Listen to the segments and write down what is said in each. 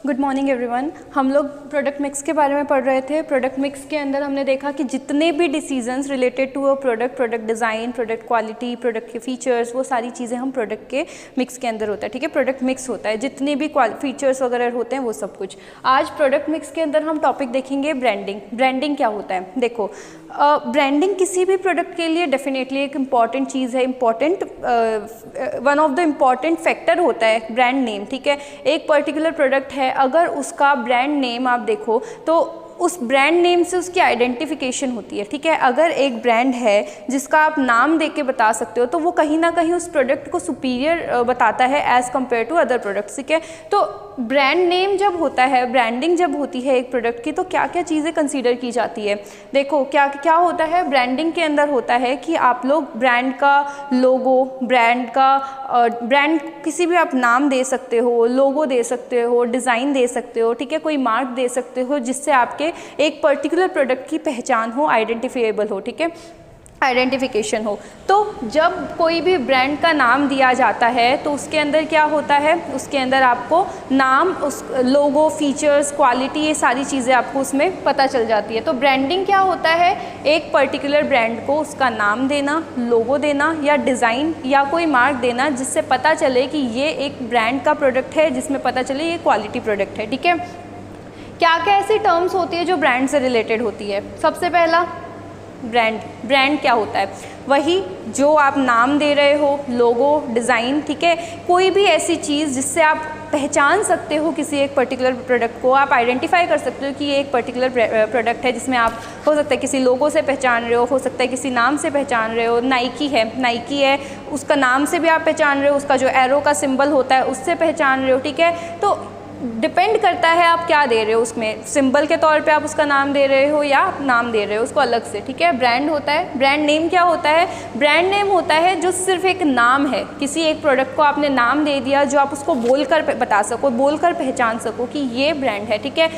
Good morning everyone. हम लोग product mix के बारे में पढ़ रहे थे। प्रोडक्ट मिक्स के अंदर हमने देखा कि जितने भी decisions related to a product, product design, product quality, product के फीचर्स, वो सारी चीज़ें हम प्रोडक्ट के मिक्स के अंदर होता है। ठीक है, प्रोडक्ट मिक्स होता है, जितने भी फीचर्स वगैरह होते हैं वो सब कुछ। आज प्रोडक्ट मिक्स के अंदर हम टॉपिक देखेंगे ब्रांडिंग। ब्रांडिंग क्या होता है? देखो, ब्रांडिंग किसी भी प्रोडक्ट के लिए डेफिनेटली एक इम्पॉर्टेंट चीज़ है, one of the important factor होता है ब्रांड नेम। ठीक है, एक पर्टिकुलर प्रोडक्ट है, अगर उसका ब्रांड नेम आप देखो तो उस ब्रांड नेम से उसकी आइडेंटिफिकेशन होती है। ठीक है, अगर एक ब्रांड है जिसका आप नाम दे के बता सकते हो तो वो कहीं ना कहीं उस प्रोडक्ट को सुपीरियर बताता है as compare to other products. ठीक है, तो ब्रांड नेम जब होता है, ब्रांडिंग जब होती है एक प्रोडक्ट की, तो क्या क्या चीज़ें कंसीडर की जाती है। देखो क्या क्या होता है ब्रांडिंग के अंदर। होता है कि आप लोग ब्रांड का लोगो, ब्रांड किसी भी आप नाम दे सकते हो, लोगो दे सकते हो, डिज़ाइन दे सकते हो। ठीक है, कोई मार्क दे सकते हो जिससे आपके एक पर्टिकुलर प्रोडक्ट की पहचान हो, आइडेंटिफिएबल हो। ठीक है, आइडेंटिफिकेशन हो। तो जब कोई भी ब्रांड का नाम दिया जाता है तो उसके अंदर क्या होता है, उसके अंदर आपको नाम, उस लोगो, फीचर्स, क्वालिटी, ये सारी चीज़ें आपको उसमें पता चल जाती है। तो ब्रांडिंग क्या होता है? एक पर्टिकुलर ब्रांड को उसका नाम देना, लोगो देना या डिज़ाइन या कोई मार्क देना जिससे पता चले कि ये एक ब्रांड का प्रोडक्ट है, जिसमें पता चले ये क्वालिटी प्रोडक्ट है। ठीक है, क्या क्या ऐसी टर्म्स होती है जो ब्रांड से रिलेटेड होती है? सबसे पहला ब्रांड क्या होता है? वही जो आप नाम दे रहे हो, लोगो, डिज़ाइन। ठीक है, कोई भी ऐसी चीज़ जिससे आप पहचान सकते हो किसी एक पर्टिकुलर प्रोडक्ट को, आप आइडेंटिफाई कर सकते हो कि ये एक पर्टिकुलर प्रोडक्ट है, जिसमें आप हो सकता है किसी लोगो से पहचान रहे हो सकता है किसी नाम से पहचान रहे हो। नाइकी है, उसका नाम से भी आप पहचान रहे हो, उसका जो एरो का सिंबल होता है उससे पहचान रहे हो। ठीक है, तो डिपेंड करता है आप क्या दे रहे हो उसमें, सिंबल के तौर पे आप उसका नाम दे रहे हो या नाम दे रहे हो उसको अलग से। ठीक है, ब्रांड होता है। ब्रांड नेम क्या होता है? ब्रांड नेम होता है जो सिर्फ एक नाम है, किसी एक प्रोडक्ट को आपने नाम दे दिया जो आप उसको बोलकर बता सको, बोलकर पहचान सको कि ये ब्रांड है। ठीक है,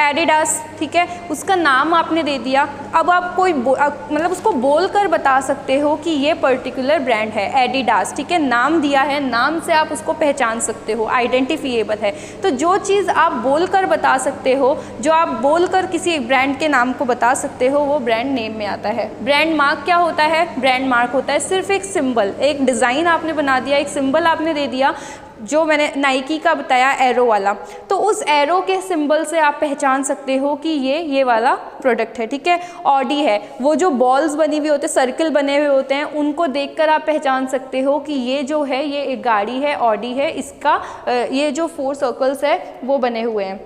एडिडास, ठीक है, उसका नाम आपने दे दिया, अब आप कोई मतलब उसको बोलकर बता सकते हो कि ये पर्टिकुलर ब्रांड है एडिडास। ठीक है, नाम दिया है, नाम से आप उसको पहचान सकते हो, आइडेंटिफिएबल है। तो जो चीज़ आप बोलकर बता सकते हो, जो आप बोलकर किसी एक ब्रांड के नाम को बता सकते हो, वो ब्रांड नेम में आता है। ब्रांड मार्क क्या होता है? ब्रांड मार्क होता है सिर्फ एक सिंबल, एक डिज़ाइन आपने बना दिया, एक सिंबल आपने दे दिया, जो मैंने नाइकी का बताया एरो वाला, तो उस एरो के सिंबल से आप पहचान सकते हो कि ये वाला प्रोडक्ट है। ठीक है, ऑडी है, वो जो बॉल्स बनी हुई होते हैं, सर्कल बने हुए होते हैं, उनको देखकर आप पहचान सकते हो कि ये जो है ये एक गाड़ी है, ऑडी है, इसका ये जो 4 सर्कल्स है वो बने हुए हैं।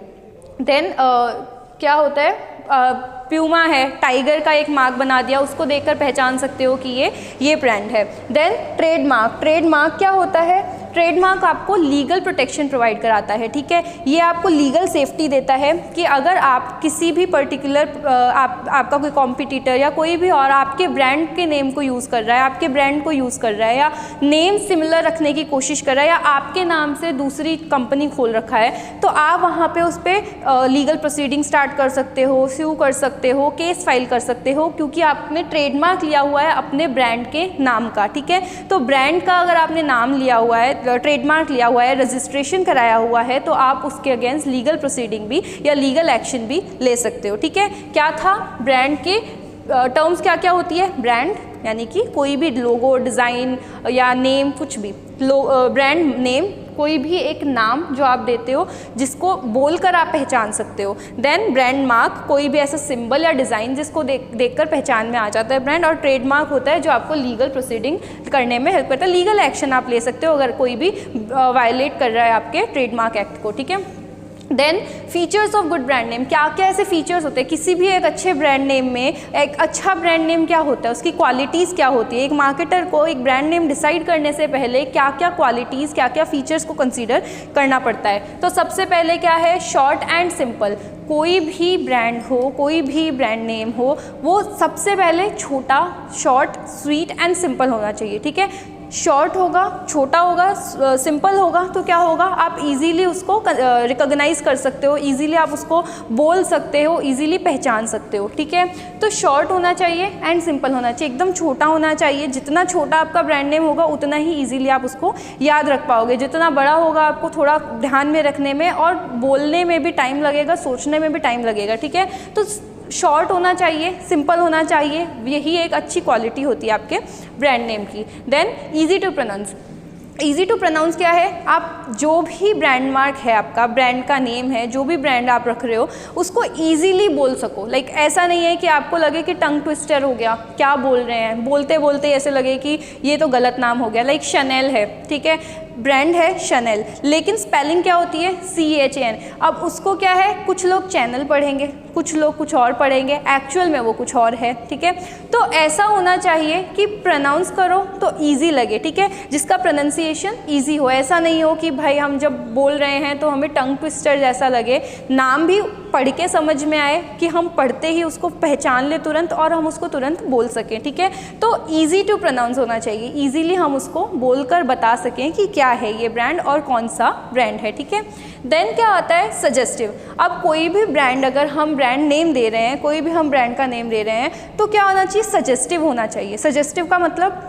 देन क्या होता है? प्यूमा है, टाइगर का एक मार्क बना दिया, उसको देखकर पहचान सकते हो कि ये ब्रांड है। देन ट्रेडमार्क क्या होता है? ट्रेडमार्क आपको लीगल प्रोटेक्शन प्रोवाइड कराता है। ठीक है, ये आपको लीगल सेफ्टी देता है कि अगर आप किसी भी पर्टिकुलर आपका कोई कॉम्पिटिटर या कोई भी और आपके ब्रांड के नेम को यूज़ कर रहा है, आपके ब्रांड को यूज़ कर रहा है, या नेम सिमिलर रखने की कोशिश कर रहा है, या आपके नाम से दूसरी कंपनी खोल रखा है, तो आप वहाँ पे उस पर लीगल प्रोसीडिंग स्टार्ट कर सकते हो, स्यू कर सकते हो, केस फाइल कर सकते हो, क्योंकि आपने ट्रेडमार्क लिया हुआ है अपने ब्रांड के नाम का। ठीक है, तो ब्रांड का अगर आपने नाम लिया हुआ है, ट्रेडमार्क लिया हुआ है, रजिस्ट्रेशन कराया हुआ है, तो आप उसके अगेंस्ट लीगल प्रोसीडिंग भी या लीगल एक्शन भी ले सकते हो। ठीक है, क्या था ब्रांड के टर्म्स, क्या क्या होती है? ब्रांड यानी कि कोई भी लोगो, डिज़ाइन या नेम, कुछ भी ब्रांड नेम, कोई भी एक नाम जो आप देते हो जिसको बोलकर आप पहचान सकते हो। देन ब्रांड मार्क, कोई भी ऐसा सिंबल या डिज़ाइन जिसको देखकर पहचान में आ जाता है ब्रांड। और ट्रेडमार्क होता है जो आपको लीगल प्रोसीडिंग करने में हेल्प करता है, लीगल एक्शन आप ले सकते हो अगर कोई भी वायलेट कर रहा है आपके ट्रेडमार्क एक्ट को। ठीक है, then features of good brand name, क्या क्या ऐसे फीचर्स होते हैं किसी भी एक अच्छे ब्रांड नेम में? एक अच्छा ब्रांड नेम क्या होता है, उसकी क्वालिटीज़ क्या होती है? एक मार्केटर को एक ब्रांड नेम डिसाइड करने से पहले क्या क्या क्वालिटीज़, क्या क्या फीचर्स को कंसीडर करना पड़ता है? तो सबसे पहले क्या है? Short and simple. कोई भी ब्रांड हो, कोई भी ब्रांड नेम हो, वो सबसे पहले छोटा, शॉर्ट, स्वीट एंड सिंपल होना चाहिए। ठीक है, शॉर्ट होगा, छोटा होगा, सिंपल होगा, तो क्या होगा, आप इजीली उसको रिकॉग्नाइज कर सकते हो, इजीली आप उसको बोल सकते हो, इजीली पहचान सकते हो, ठीक है। तो शॉर्ट होना चाहिए एंड सिंपल होना चाहिए, एकदम छोटा होना चाहिए। जितना छोटा आपका ब्रांड नेम होगा उतना ही इजीली आप उसको याद रख पाओगे, जितना बड़ा होगा आपको थोड़ा ध्यान में रखने में और बोलने में भी टाइम लगेगा, सोचने में भी टाइम लगेगा, ठीक है। तो शॉर्ट होना चाहिए, सिंपल होना चाहिए, यही एक अच्छी क्वालिटी होती है आपके ब्रांड नेम की। Then easy to pronounce. Easy to pronounce क्या है, आप जो भी ब्रांड मार्क है, आपका ब्रांड का नेम है, जो भी ब्रांड आप रख रहे हो उसको ईजीली बोल सको। लाइक ऐसा नहीं है कि आपको लगे कि टंग ट्विस्टर हो गया, क्या बोल रहे हैं, बोलते बोलते ऐसे लगे कि ये तो गलत नाम हो गया। लाइक शनेल है, ठीक है, ब्रांड है शनेल, लेकिन स्पेलिंग क्या होती है, CHAN। अब उसको क्या है, कुछ लोग चैनल पढ़ेंगे, कुछ लोग कुछ और पढ़ेंगे, एक्चुअल में वो कुछ और है, ठीक है। तो ऐसा होना चाहिए कि प्रोनाउंस करो तो ईजी लगे, ठीक है, जिसका प्रोनाउंसिएशन ईजी हो। ऐसा नहीं हो कि भाई हम जब बोल रहे हैं तो हमें टंग ट्विस्टर जैसा लगे, नाम भी पढ़ के समझ में आए, कि हम पढ़ते ही उसको पहचान ले तुरंत और हम उसको तुरंत बोल सकें, ठीक है। तो ईजी टू प्रोनाउंस होना चाहिए, ईजीली हम उसको बोलकर बता सकें कि क्या है ये ब्रांड और कौन सा ब्रांड है, ठीक है। देन क्या आता है, सजेस्टिव। अब कोई भी ब्रांड, अगर हम ब्रांड नेम दे रहे हैं, कोई भी हम ब्रांड का नेम दे रहे हैं, तो क्या होना चाहिए, सजेस्टिव होना चाहिए। सजेस्टिव का मतलब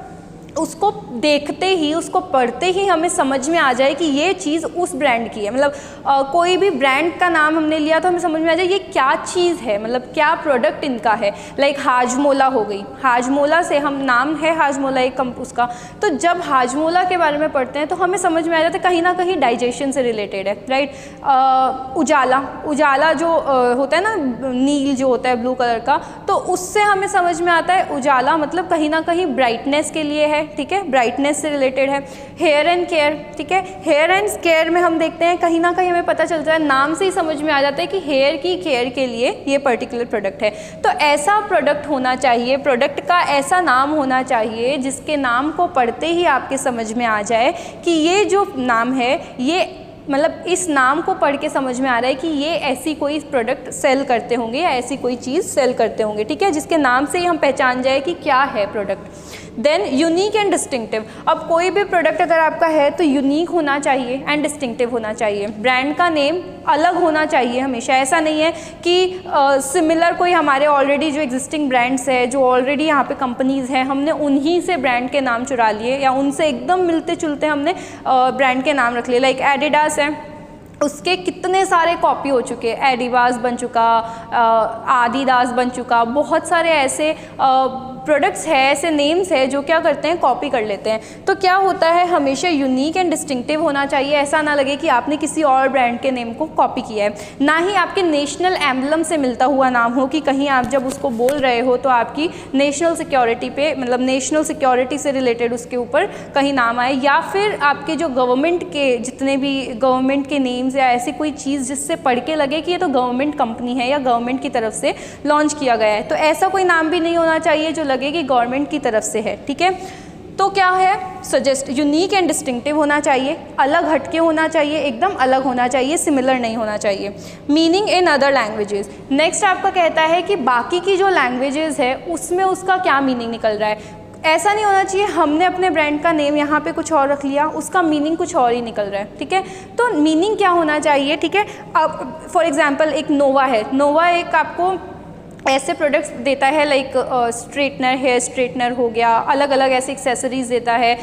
उसको देखते ही, उसको पढ़ते ही हमें समझ में आ जाए कि ये चीज़ उस ब्रांड की है। मतलब कोई भी ब्रांड का नाम हमने लिया तो हमें समझ में आ जाए ये क्या चीज़ है, मतलब क्या प्रोडक्ट इनका है। लाइक हाजमोला हो गई, हाजमोला से हम, नाम है हाजमोला एक उसका, तो जब हाजमोला के बारे में पढ़ते हैं तो हमें समझ में आ जाता है कहीं ना कहीं डाइजेशन से रिलेटेड है, राइट। उजाला, उजाला जो होता है ना, नील जो होता है ब्लू कलर का, तो उससे हमें समझ में आता है उजाला मतलब कहीं ना कहीं ब्राइटनेस के लिए है, ठीक है, ब्राइटनेस से रिलेटेड है। हेयर एंड केयर, ठीक है, हेयर एंड केयर में हम देखते हैं कहीं ना कहीं हमें पता चलता है, नाम से ही समझ में आ जाता है कि हेयर की केयर के लिए ये पर्टिकुलर प्रोडक्ट है। तो ऐसा प्रोडक्ट होना चाहिए, प्रोडक्ट का ऐसा नाम होना चाहिए जिसके नाम को पढ़ते ही आपके समझ में आ जाए कि ये जो नाम है, ये मतलब इस नाम को पढ़ के समझ में आ रहा है कि ये ऐसी कोई प्रोडक्ट सेल करते होंगे या ऐसी कोई चीज़ सेल करते होंगे, ठीक है, जिसके नाम से ही हम पहचान जाए कि क्या है product. Then unique and distinctive. अब कोई भी प्रोडक्ट अगर आपका है तो यूनिक होना चाहिए एंड डिस्टिंक्टिव होना चाहिए। ब्रांड का नेम अलग होना चाहिए हमेशा। ऐसा नहीं है कि सिमिलर कोई हमारे ऑलरेडी जो एग्जिस्टिंग ब्रांड्स है, जो ऑलरेडी यहाँ पे कंपनीज़ हैं, हमने उन्हीं से ब्रांड के नाम चुरा लिए या उनसे एकदम मिलते जुलते हमने ब्रांड के नाम रख लिए। लाइक एडिडास है, उसके कितने सारे कॉपी हो चुके, एडिडास बन चुका, आदिदास बन चुका, बहुत सारे ऐसे प्रोडक्ट्स है, ऐसे नेम्स है जो क्या करते हैं, कॉपी कर लेते हैं। तो क्या होता है, हमेशा यूनिक एंड डिस्टिंक्टिव होना चाहिए। ऐसा ना लगे कि आपने किसी और ब्रांड के नेम को कॉपी किया है। ना ही आपके नेशनल एम्बलम से मिलता हुआ नाम हो, कि कहीं आप जब उसको बोल रहे हो तो आपकी नेशनल सिक्योरिटी पे, मतलब नेशनल सिक्योरिटी से रिलेटेड उसके ऊपर कहीं नाम आए, या फिर आपके जो गवर्नमेंट के जितने भी गवर्नमेंट के नेम्स या ऐसी कोई चीज़ जिससे पढ़ के लगे कि ये तो गवर्नमेंट कंपनी है या गवर्नमेंट की तरफ से लॉन्च किया गया है। तो ऐसा कोई नाम भी नहीं होना चाहिए जो लगे कि गवर्नमेंट की तरफ से है, ठीक है। तो क्या है, सजेस्ट यूनिक एंड डिस्टिंक्टिव होना चाहिए, अलग हटके होना चाहिए, एकदम अलग होना चाहिए, सिमिलर नहीं होना चाहिए। Meaning in other languages. Next आपका कहता है कि बाकी की जो लैंग्वेजेस है उसमें उसका क्या मीनिंग निकल रहा है। ऐसा नहीं होना चाहिए हमने अपने ब्रांड का नेम यहाँ पे कुछ और रख लिया, उसका मीनिंग कुछ और ही निकल रहा है, ठीक है। तो मीनिंग क्या होना चाहिए, ठीक है। अब फॉर एग्जांपल एक नोवा है, नोवा एक आपको ऐसे प्रोडक्ट्स देता है, लाइक स्ट्रेटनर, हेयर स्ट्रेटनर हो गया, अलग अलग ऐसे एक्सेसरीज देता है,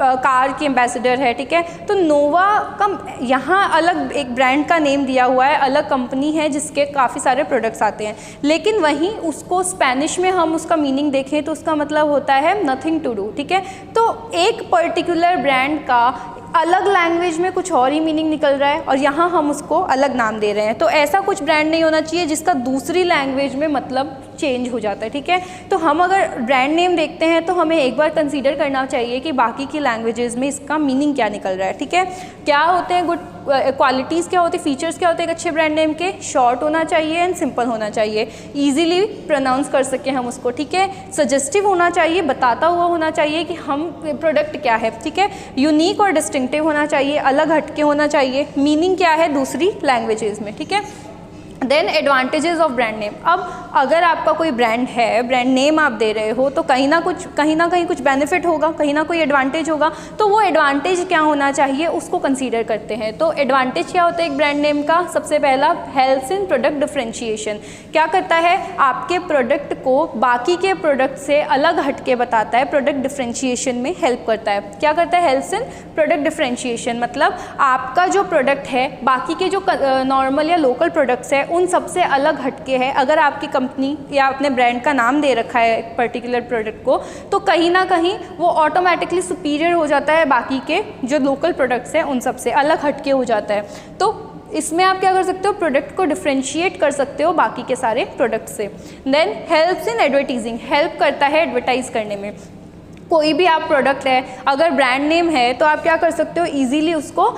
कार की एम्बेसडर है, ठीक है। तो नोवा का यहाँ अलग एक ब्रांड का नेम दिया हुआ है, अलग कंपनी है जिसके काफ़ी सारे प्रोडक्ट्स आते हैं, लेकिन वहीं उसको स्पेनिश में हम उसका मीनिंग देखें तो उसका मतलब होता है नथिंग टू डू, ठीक है। तो एक पर्टिकुलर ब्रांड का अलग लैंग्वेज में कुछ और ही मीनिंग निकल रहा है और यहाँ हम उसको अलग नाम दे रहे हैं। तो ऐसा कुछ ब्रांड नहीं होना चाहिए जिसका दूसरी लैंग्वेज में मतलब चेंज हो जाता है, ठीक है। तो हम अगर ब्रांड नेम देखते हैं तो हमें एक बार कंसीडर करना चाहिए कि बाकी की लैंग्वेजेस में इसका मीनिंग क्या निकल रहा है, ठीक है। क्या होते हैं गुड क्वालिटीज़, क्या होते हैं फीचर्स, क्या होते हैं एक अच्छे ब्रांड नेम के, शॉर्ट होना चाहिए एंड सिंपल होना चाहिए, ईजिली प्रोनाउंस कर सकें हम उसको, ठीक है। सजेस्टिव होना चाहिए, बताता हुआ होना चाहिए कि हम प्रोडक्ट क्या है, ठीक है। यूनिक और डिस्टिंक्टिव होना चाहिए, अलग हटके होना चाहिए, मीनिंग क्या है दूसरी लैंग्वेजेस में, ठीक है। Then advantages of brand name. अब अगर आपका कोई ब्रांड है, ब्रांड नेम आप दे रहे हो, तो कहीं ना कहीं कुछ बेनिफिट होगा, कहीं ना कोई एडवांटेज होगा। तो वो एडवांटेज क्या होना चाहिए उसको कंसीडर करते हैं। तो एडवांटेज क्या होता है एक ब्रांड नेम का? सबसे पहला, हेल्प्स इन प्रोडक्ट डिफरेंशिएशन। क्या करता है? आपके प्रोडक्ट को बाकी के प्रोडक्ट से अलग हटके बताता है, प्रोडक्ट डिफरेंशिएशन में हेल्प करता है। क्या करता है? हेल्प्स इन प्रोडक्ट डिफरेंशिएशन, मतलब आपका जो प्रोडक्ट है बाकी के जो नॉर्मल या लोकल प्रोडक्ट्स है उन सबसे अलग हटके है। अगर आपकी कंपनी या अपने ब्रांड का नाम दे रखा है एक पर्टिकुलर प्रोडक्ट को, तो कहीं ना कहीं वो ऑटोमेटिकली सुपीरियर हो जाता है, बाकी के जो लोकल प्रोडक्ट्स हैं उन सबसे अलग हटके हो जाता है। तो इसमें आप क्या कर सकते हो? प्रोडक्ट को डिफरेंशिएट कर सकते हो बाकी के सारे प्रोडक्ट से। Then helps in advertising, help करता है एडवर्टाइज करने में। कोई भी आप प्रोडक्ट है, अगर ब्रांड नेम है तो आप क्या कर सकते हो? इजीली उसको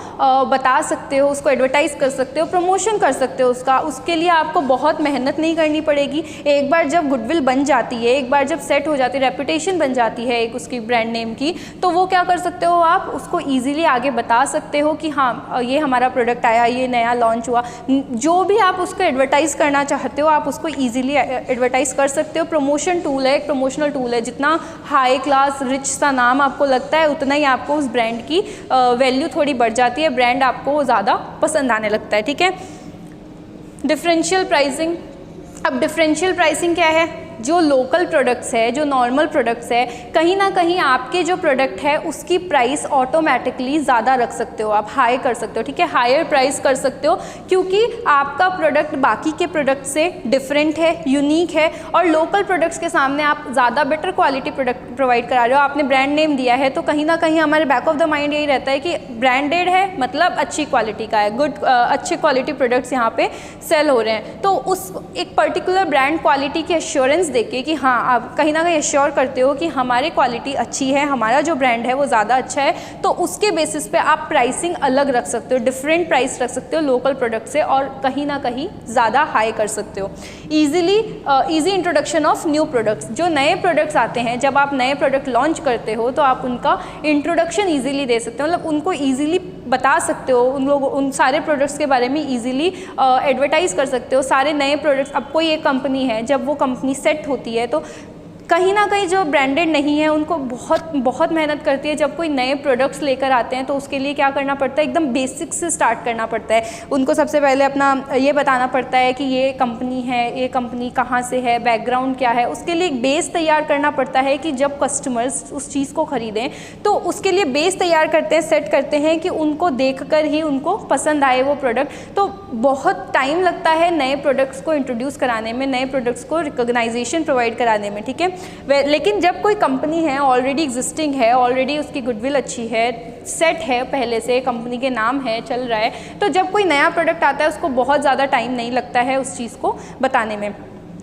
बता सकते हो, उसको एडवर्टाइज़ कर सकते हो, प्रमोशन कर सकते हो उसका। उसके लिए आपको बहुत मेहनत नहीं करनी पड़ेगी। एक बार जब गुडविल बन जाती है, एक बार जब सेट हो जाती है, रेपुटेशन बन जाती है एक उसकी ब्रांड नेम की, तो वो क्या कर सकते हो? आप उसको ईजिली आगे बता सकते हो कि हाँ ये हमारा प्रोडक्ट आया, ये नया लॉन्च हुआ। जो भी आप उसको एडवर्टाइज़ करना चाहते हो आप उसको ईजिली एडवर्टाइज़ कर सकते हो। प्रमोशन टूल है, एक प्रमोशनल टूल है। जितना हाई क्लास रिच सा नाम आपको लगता है उतना ही आपको उस ब्रांड की वैल्यू थोड़ी बढ़ जाती है, ब्रांड आपको ज़्यादा पसंद आने लगता है। ठीक है। Differential pricing. अब डिफरेंशियल प्राइसिंग क्या है? जो लोकल प्रोडक्ट्स है, जो नॉर्मल प्रोडक्ट्स है, कहीं ना कहीं आपके जो प्रोडक्ट है उसकी प्राइस ऑटोमेटिकली ज़्यादा रख सकते हो, आप हाई कर सकते हो। ठीक है, हायर प्राइस कर सकते हो क्योंकि आपका प्रोडक्ट बाकी के प्रोडक्ट से डिफरेंट है, यूनिक है, और लोकल प्रोडक्ट्स के सामने आप ज़्यादा बेटर क्वालिटी प्रोडक्ट प्रोवाइड करा रहे हो। आपने ब्रांड नेम दिया है तो कहीं ना कहीं हमारे बैक ऑफ द माइंड यही रहता है कि ब्रांडेड है मतलब अच्छी क्वालिटी का है, अच्छे क्वालिटी प्रोडक्ट्स यहाँ पे सेल हो रहे हैं। तो उस एक पर्टिकुलर ब्रांड क्वालिटी की एश्योरेंस देके कि हाँ आप कहीं ना कहीं एश्योर करते हो कि हमारी क्वालिटी अच्छी है, हमारा जो ब्रांड है वो ज़्यादा अच्छा है, तो उसके बेसिस पे आप प्राइसिंग अलग रख सकते हो, डिफरेंट प्राइस रख सकते हो लोकल प्रोडक्ट से, और कहीं ना कहीं ज़्यादा हाई कर सकते हो। Easy introduction of new products. जो नए प्रोडक्ट्स आते हैं, जब आप नए प्रोडक्ट लॉन्च करते हो तो आप उनका इंट्रोडक्शन ईजिली दे सकते हो, मतलब उनको ईजिली बता सकते हो, उन सारे प्रोडक्ट्स के बारे में ईजिली एडवर्टाइज़ कर सकते हो। सारे नए प्रोडक्ट्स, अब कोई एक कंपनी है, जब वो कंपनी सेट होती है तो कहीं ना कहीं जो ब्रांडेड नहीं है उनको बहुत मेहनत करती है। जब कोई नए प्रोडक्ट्स लेकर आते हैं तो उसके लिए क्या करना पड़ता है? एकदम बेसिक से स्टार्ट करना पड़ता है। उनको सबसे पहले अपना ये बताना पड़ता है कि ये कंपनी है, ये कंपनी कहाँ से है, बैकग्राउंड क्या है। उसके लिए एक बेस तैयार करना पड़ता है कि जब कस्टमर्स उस चीज़ को ख़रीदें तो उसके लिए बेस तैयार करते हैं, सेट करते हैं कि उनको देख कर ही उनको पसंद आए वो प्रोडक्ट। तो बहुत टाइम लगता है नए प्रोडक्ट्स को इंट्रोड्यूस कराने में, नए प्रोडक्ट्स को रिकॉग्नाइजेशन प्रोवाइड कराने में। ठीक है, लेकिन जब कोई कंपनी है ऑलरेडी एग्जिस्टिंग है, ऑलरेडी उसकी गुडविल अच्छी है, सेट है, पहले से कंपनी के नाम है, चल रहा है, तो जब कोई नया प्रोडक्ट आता है उसको बहुत ज़्यादा टाइम नहीं लगता है उस चीज़ को बताने में।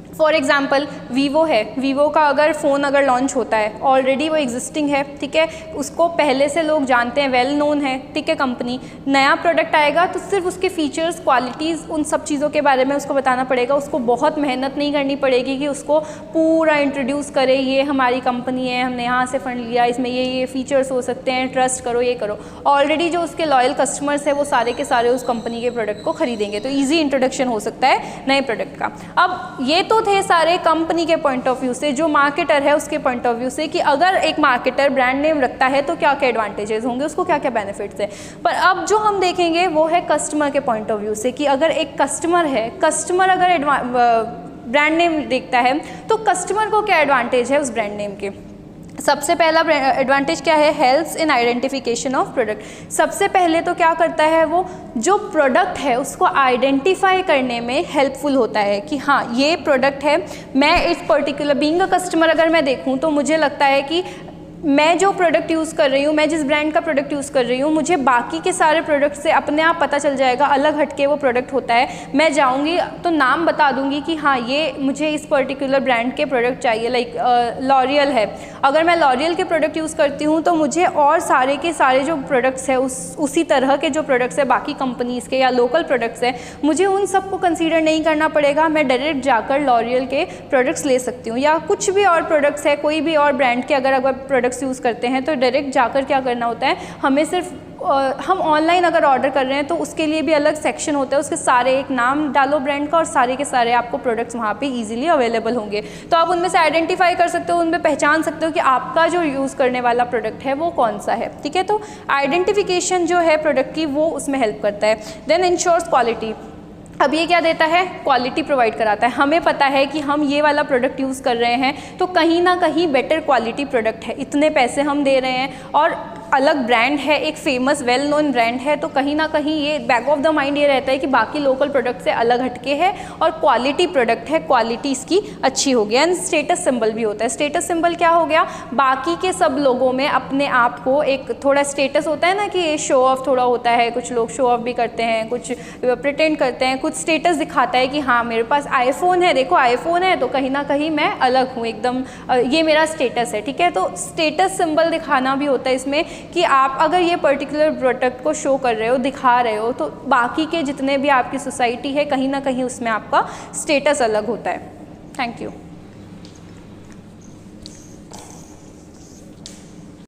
फॉर एग्जाम्पल वीवो है, वीवो का अगर फ़ोन अगर लॉन्च होता है, ऑलरेडी वो एग्जिस्टिंग है, ठीक है, उसको पहले से लोग जानते हैं, वेल नोन है, ठीक है कंपनी। नया प्रोडक्ट आएगा तो सिर्फ उसके फीचर्स, क्वालिटीज़, उन सब चीज़ों के बारे में उसको बताना पड़ेगा। उसको बहुत मेहनत नहीं करनी पड़ेगी कि उसको पूरा इंट्रोड्यूस करे, ये हमारी कंपनी है, हमने यहाँ से फ़ंड लिया, इसमें ये फीचर्स हो सकते हैं, ट्रस्ट करो, ये करो। ऑलरेडी जो उसके लॉयल कस्टमर्स है वो सारे के सारे उस कंपनी के प्रोडक्ट को खरीदेंगे, तो ईजी इंट्रोडक्शन हो सकता है नए प्रोडक्ट का। अब ये तो थे सारे कंपनी के पॉइंट ऑफ व्यू से, जो मार्केटर है उसके पॉइंट ऑफ व्यू से कि अगर एक मार्केटर ब्रांड नेम रखता है तो क्या क्या एडवांटेजेस होंगे, उसको क्या क्या बेनिफिट्स है। पर अब जो हम देखेंगे वो है कस्टमर के पॉइंट ऑफ व्यू से कि अगर एक कस्टमर है, कस्टमर अगर ब्रांड नेम देखता है तो कस्टमर को क्या एडवांटेज है उस ब्रांड नेम के। सबसे पहला एडवांटेज क्या है? Helps in identification of product. सबसे पहले तो क्या करता है वो, जो प्रोडक्ट है उसको आइडेंटिफाई करने में हेल्पफुल होता है कि हाँ ये प्रोडक्ट है। मैं इस पर्टिकुलर बीइंग अ कस्टमर अगर मैं देखूँ तो मुझे लगता है कि मैं जो प्रोडक्ट यूज़ कर रही हूँ, मैं जिस ब्रांड का प्रोडक्ट यूज़ कर रही हूँ, मुझे बाकी के सारे प्रोडक्ट से अपने आप पता चल जाएगा, अलग हटके वो प्रोडक्ट होता है। मैं जाऊँगी तो नाम बता दूँगी कि हाँ ये मुझे इस पर्टिकुलर ब्रांड के प्रोडक्ट चाहिए। लाइक लॉरियल है, अगर मैं लॉरियल के प्रोडक्ट यूज़ करती हूँ तो मुझे और सारे के सारे जो प्रोडक्ट्स है उसी तरह के जो प्रोडक्ट्स है बाकी कंपनीज़ के या लोकल प्रोडक्ट्स हैं, मुझे उन सबको कंसीडर नहीं करना पड़ेगा। मैं डायरेक्ट जाकर लॉरियल के प्रोडक्ट्स ले सकती हूँ, या कुछ भी और प्रोडक्ट्स है, कोई भी और ब्रांड के अगर प्रोडक्ट प्रोडक्ट्स यूज़ करते हैं तो डायरेक्ट जाकर क्या करना होता है, हमें सिर्फ हम ऑनलाइन अगर ऑर्डर कर रहे हैं तो उसके लिए भी अलग सेक्शन होता है, उसके सारे एक नाम डालो ब्रांड का और सारे के सारे आपको प्रोडक्ट्स वहाँ पे इजीली अवेलेबल होंगे। तो आप उनमें से आइडेंटिफाई कर सकते हो, उनमें पहचान सकते हो कि आपका जो यूज़ करने वाला प्रोडक्ट है वो कौन सा है, ठीक है। तो आइडेंटिफिकेशन जो है प्रोडक्ट की वो उसमें हेल्प करता है। Then ensures quality. अब ये क्या देता है, क्वालिटी प्रोवाइड कराता है। हमें पता है कि हम ये वाला प्रोडक्ट यूज़ कर रहे हैं तो कहीं ना कहीं बेटर क्वालिटी प्रोडक्ट है, इतने पैसे हम दे रहे हैं और अलग ब्रांड है, एक फेमस वेल नोन ब्रांड है, तो कहीं ना कहीं ये बैक ऑफ द माइंड ये रहता है कि बाकी लोकल प्रोडक्ट से अलग हटके है और क्वालिटी प्रोडक्ट है, क्वालिटी इसकी अच्छी हो गया। एंड स्टेटस सिंबल भी होता है। स्टेटस सिंबल क्या हो गया, बाकी के सब लोगों में अपने आप को एक थोड़ा स्टेटस होता है ना कि शो ऑफ थोड़ा होता है, कुछ लोग शो ऑफ भी करते हैं, कुछ प्रिटेंड करते हैं, कुछ स्टेटस दिखाता है कि हाँ मेरे पास आईफोन है, देखो आईफोन है, तो कहीं ना कहीं मैं अलग हूँ एकदम, ये मेरा स्टेटस है, ठीक है। तो स्टेटस सिंबल दिखाना भी होता है इसमें कि आप अगर ये पर्टिकुलर प्रोडक्ट को शो कर रहे हो, दिखा रहे हो, तो बाकी के जितने भी आपकी सोसाइटी है कहीं ना कहीं उसमें आपका स्टेटस अलग होता है। Thank you.